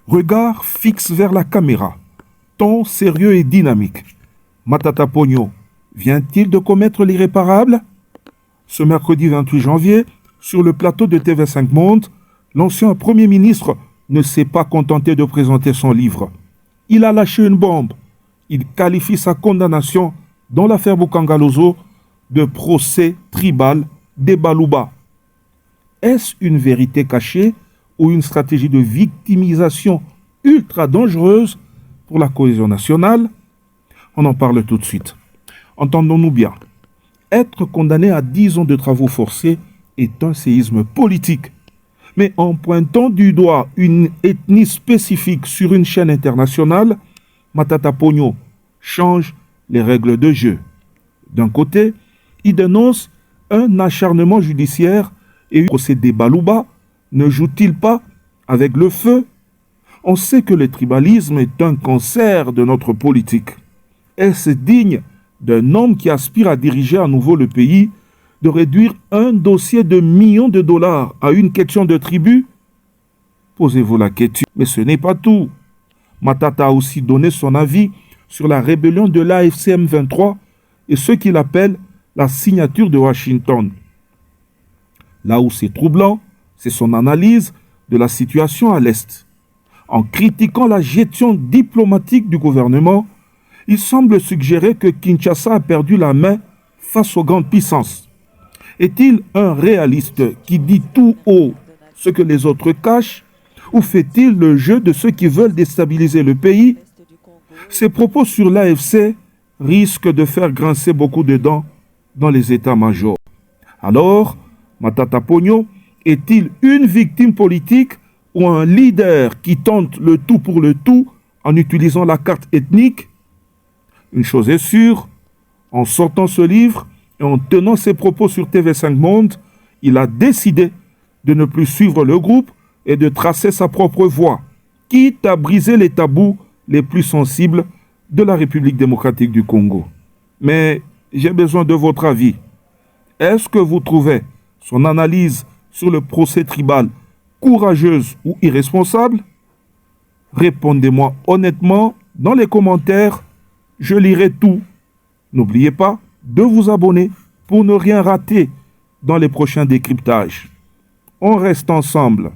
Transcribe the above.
Regard fixe vers la caméra, ton sérieux et dynamique. Matata Pogno vient-il de commettre l'irréparable? Ce mercredi 28 janvier, sur le plateau de TV5 Monde, l'ancien Premier ministre ne s'est pas contenté de présenter son livre. Il a lâché une bombe. Il qualifie sa condamnation dans l'affaire Bukangalozo de procès tribal des Baluba. Est-ce une vérité cachée ou une stratégie de victimisation ultra dangereuse pour la cohésion nationale? On en parle tout de suite. Entendons-nous bien. Être condamné à 10 ans de travaux forcés est un séisme politique. Mais en pointant du doigt une ethnie spécifique sur une chaîne internationale, Matata Pogno change les règles de jeu. D'un côté, il dénonce un acharnement judiciaire et le procès des Baluba ne joue-t-il pas avec le feu? On sait que le tribalisme est un cancer de notre politique. Est-ce digne d'un homme qui aspire à diriger à nouveau le pays de réduire un dossier de millions de dollars à une question de tribu? Posez-vous la question. Mais ce n'est pas tout. Matata a aussi donné son avis sur la rébellion de l'AFC M23 et ce qu'il appelle la signature de Washington. Là où c'est troublant, c'est son analyse de la situation à l'Est. En critiquant la gestion diplomatique du gouvernement, il semble suggérer que Kinshasa a perdu la main face aux grandes puissances. Est-il un réaliste qui dit tout haut ce que les autres cachent, ou fait-il le jeu de ceux qui veulent déstabiliser le pays? Ses propos sur l'AFC risquent de faire grincer beaucoup de dents dans les états-majors. Alors, Matata Pogno est-il une victime politique ou un leader qui tente le tout pour le tout en utilisant la carte ethnique? Une chose est sûre, en sortant ce livre et en tenant ses propos sur TV5 Monde, il a décidé de ne plus suivre le groupe et de tracer sa propre voie, quitte à briser les tabous les plus sensibles de la République démocratique du Congo. Mais j'ai besoin de votre avis. Est-ce que vous trouvez son analyse sur le procès tribal courageuse ou irresponsable? Répondez-moi honnêtement dans les commentaires. Je lirai tout. N'oubliez pas de vous abonner pour ne rien rater dans les prochains décryptages. On reste ensemble.